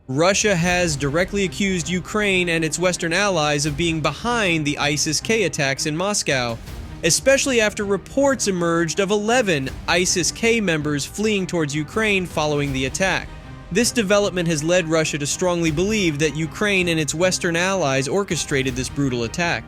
Russia has directly accused Ukraine and its Western allies of being behind the ISIS-K attacks in Moscow, especially after reports emerged of 11 ISIS-K members fleeing towards Ukraine following the attack. This development has led Russia to strongly believe that Ukraine and its Western allies orchestrated this brutal attack.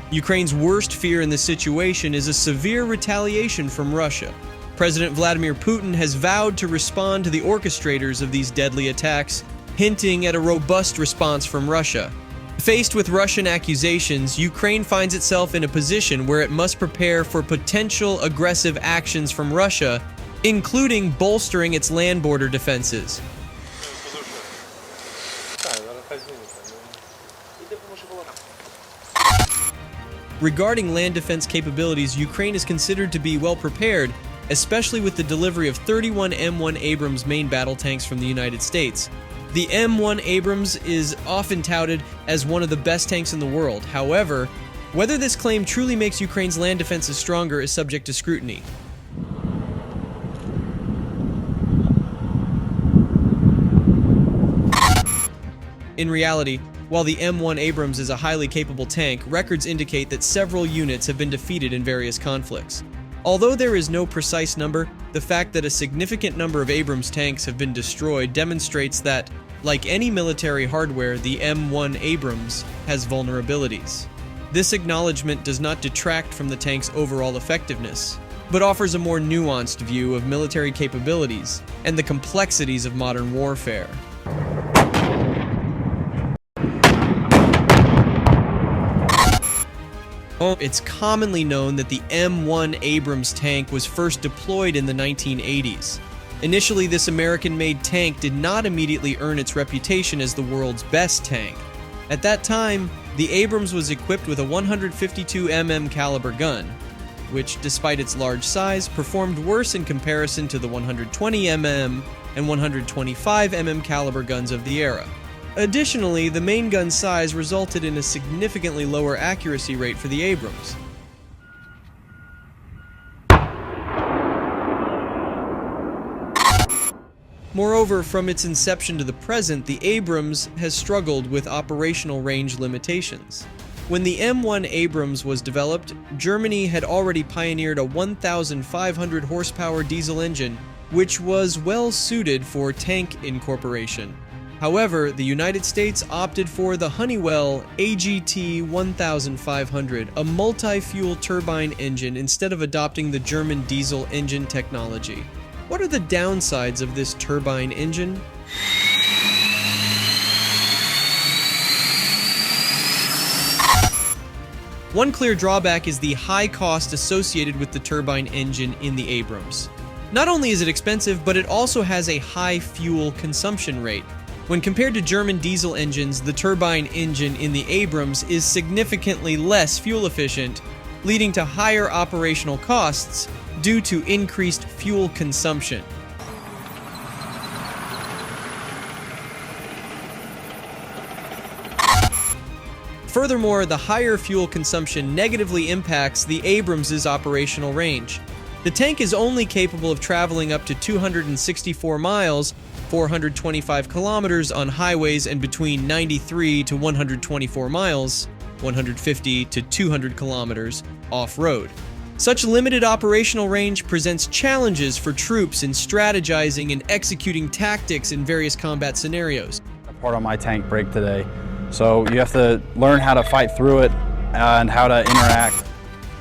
Ukraine's worst fear in this situation is a severe retaliation from Russia. President Vladimir Putin has vowed to respond to the orchestrators of these deadly attacks, hinting at a robust response from Russia. Faced with Russian accusations, Ukraine finds itself in a position where it must prepare for potential aggressive actions from Russia, including bolstering its land border defenses. Regarding land defense capabilities, Ukraine is considered to be well prepared, especially with the delivery of 31 M1 Abrams main battle tanks from the United States. The M1 Abrams is often touted as one of the best tanks in the world. However, whether this claim truly makes Ukraine's land defenses stronger is subject to scrutiny. In reality, while the M1 Abrams is a highly capable tank, records indicate that several units have been defeated in various conflicts. Although there is no precise number, the fact that a significant number of Abrams tanks have been destroyed demonstrates that, like any military hardware, the M1 Abrams has vulnerabilities. This acknowledgement does not detract from the tank's overall effectiveness, but offers a more nuanced view of military capabilities and the complexities of modern warfare. It's commonly known that the M1 Abrams tank was first deployed in the 1980s. Initially, this American-made tank did not immediately earn its reputation as the world's best tank. At that time, the Abrams was equipped with a 152 mm caliber gun, which, despite its large size, performed worse in comparison to the 120 mm and 125 mm caliber guns of the era. Additionally, the main gun size resulted in a significantly lower accuracy rate for the Abrams. Moreover, from its inception to the present, the Abrams has struggled with operational range limitations. When the M1 Abrams was developed, Germany had already pioneered a 1,500 horsepower diesel engine, which was well suited for tank incorporation. However, the United States opted for the Honeywell AGT 1500, a multi-fuel turbine engine, instead of adopting the German diesel engine technology. What are the downsides of this turbine engine? One clear drawback is the high cost associated with the turbine engine in the Abrams. Not only is it expensive, but it also has a high fuel consumption rate. When compared to German diesel engines, the turbine engine in the Abrams is significantly less fuel efficient, leading to higher operational costs due to increased fuel consumption. Furthermore, the higher fuel consumption negatively impacts the Abrams' operational range. The tank is only capable of traveling up to 264 miles, 425 kilometers on highways, and between 93 to 124 miles, 150 to 200 kilometers, off-road. Such limited operational range presents challenges for troops in strategizing and executing tactics in various combat scenarios. A part on my tank break today, so you have to learn how to fight through it and how to interact.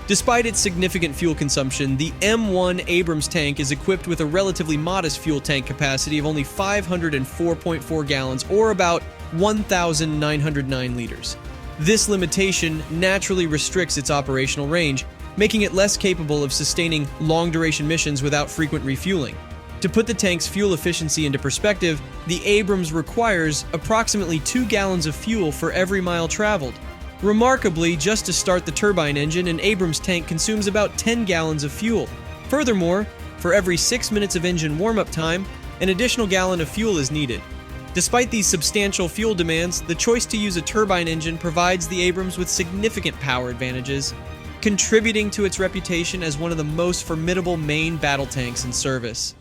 Despite its significant fuel consumption, the M1 Abrams tank is equipped with a relatively modest fuel tank capacity of only 504.4 gallons, or about 1,909 liters. This limitation naturally restricts its operational range, making it less capable of sustaining long-duration missions without frequent refueling. To put the tank's fuel efficiency into perspective, the Abrams requires approximately 2 gallons of fuel for every mile traveled. Remarkably, just to start the turbine engine, an Abrams tank consumes about 10 gallons of fuel. Furthermore, for every 6 minutes of engine warm-up time, an additional gallon of fuel is needed. Despite these substantial fuel demands, the choice to use a turbine engine provides the Abrams with significant power advantages. contributing to its reputation as one of the most formidable main battle tanks in service.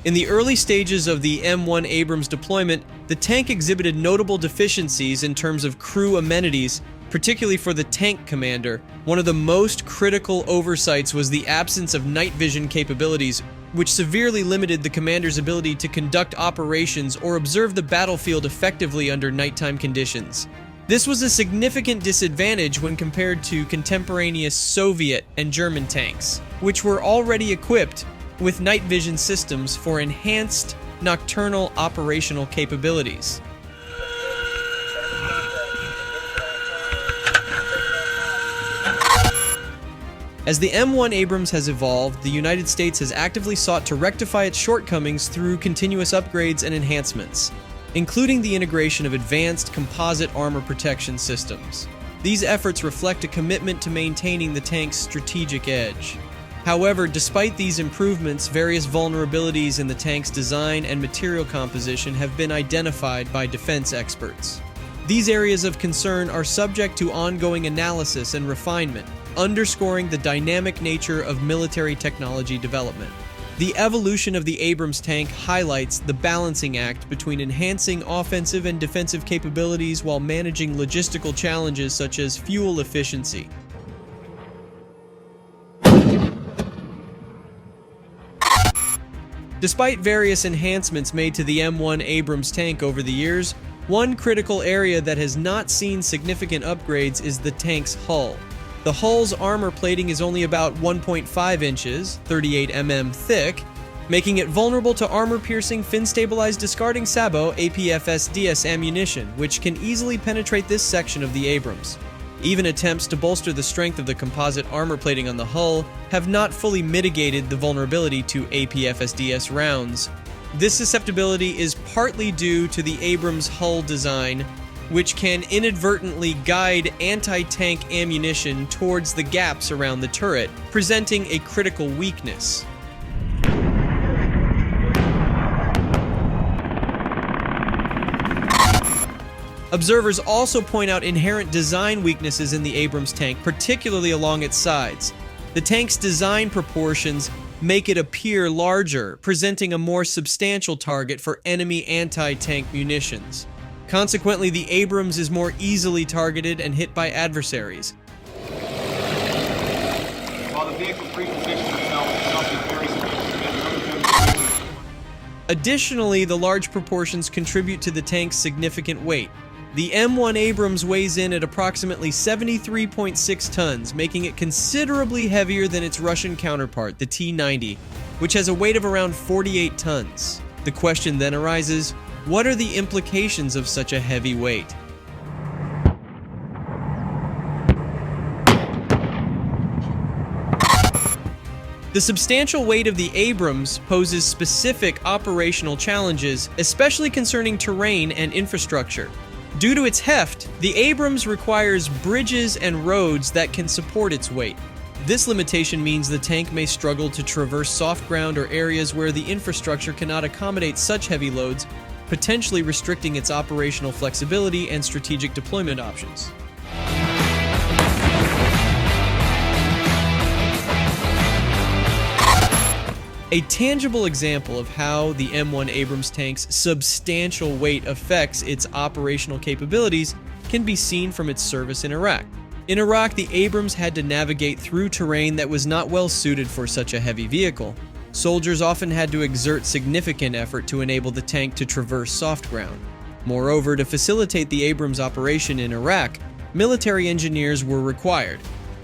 In the early stages of the M1 Abrams deployment, the tank exhibited notable deficiencies in terms of crew amenities, particularly for the tank commander. One of the most critical oversights was the absence of night vision capabilities, which severely limited the commander's ability to conduct operations or observe the battlefield effectively under nighttime conditions. This was a significant disadvantage when compared to contemporaneous Soviet and German tanks, which were already equipped with night vision systems for enhanced nocturnal operational capabilities. As the M1 Abrams has evolved, the United States has actively sought to rectify its shortcomings through continuous upgrades and enhancements, including the integration of advanced composite armor protection systems. These efforts reflect a commitment to maintaining the tank's strategic edge. However, despite these improvements, various vulnerabilities in the tank's design and material composition have been identified by defense experts. These areas of concern are subject to ongoing analysis and refinement, underscoring the dynamic nature of military technology development. The evolution of the Abrams tank highlights the balancing act between enhancing offensive and defensive capabilities while managing logistical challenges such as fuel efficiency. Despite various enhancements made to the M1 Abrams tank over the years, one critical area that has not seen significant upgrades is the tank's hull. The hull's armor plating is only about 1.5 inches, 38 mm thick, making it vulnerable to armor-piercing fin-stabilized discarding sabot APFSDS ammunition, which can easily penetrate this section of the Abrams. Even attempts to bolster the strength of the composite armor plating on the hull have not fully mitigated the vulnerability to APFSDS rounds. This susceptibility is partly due to the Abrams hull design, which can inadvertently guide anti-tank ammunition towards the gaps around the turret, presenting a critical weakness. Observers also point out inherent design weaknesses in the Abrams tank, particularly along its sides. The tank's design proportions make it appear larger, presenting a more substantial target for enemy anti-tank munitions. Consequently, the Abrams is more easily targeted and hit by adversaries. While the vehicle repositions itself to something very significant. Additionally, the large proportions contribute to the tank's significant weight. The M1 Abrams weighs in at approximately 73.6 tons, making it considerably heavier than its Russian counterpart, the T-90, which has a weight of around 48 tons. The question then arises, what are the implications of such a heavy weight? The substantial weight of the Abrams poses specific operational challenges, especially concerning terrain and infrastructure. Due to its heft, the Abrams requires bridges and roads that can support its weight. This limitation means the tank may struggle to traverse soft ground or areas where the infrastructure cannot accommodate such heavy loads, potentially restricting its operational flexibility and strategic deployment options. A tangible example of how the M1 Abrams tank's substantial weight affects its operational capabilities can be seen from its service in Iraq. In Iraq, the Abrams had to navigate through terrain that was not well suited for such a heavy vehicle. Soldiers often had to exert significant effort to enable the tank to traverse soft ground. Moreover, to facilitate the Abrams operation in Iraq, military engineers were required.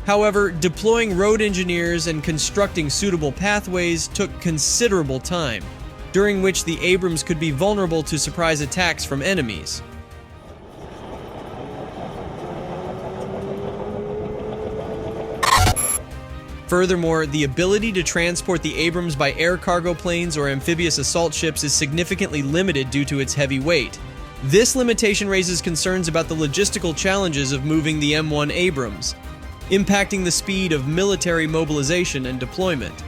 However, deploying road engineers and constructing suitable pathways took considerable time, during which the Abrams could be vulnerable to surprise attacks from enemies. Furthermore, the ability to transport the Abrams by air cargo planes or amphibious assault ships is significantly limited due to its heavy weight. This limitation raises concerns about the logistical challenges of moving the M1 Abrams, impacting the speed of military mobilization and deployment.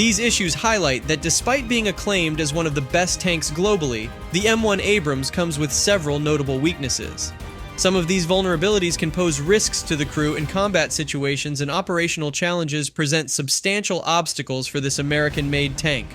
These issues highlight that despite being acclaimed as one of the best tanks globally, the M1 Abrams comes with several notable weaknesses. Some of these vulnerabilities can pose risks to the crew in combat situations, and operational challenges present substantial obstacles for this American-made tank.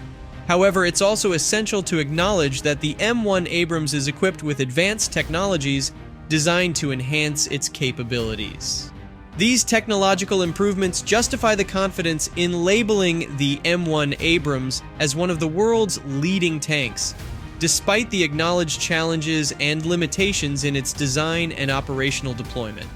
However, it's also essential to acknowledge that the M1 Abrams is equipped with advanced technologies designed to enhance its capabilities. These technological improvements justify the confidence in labeling the M1 Abrams as one of the world's leading tanks, despite the acknowledged challenges and limitations in its design and operational deployment.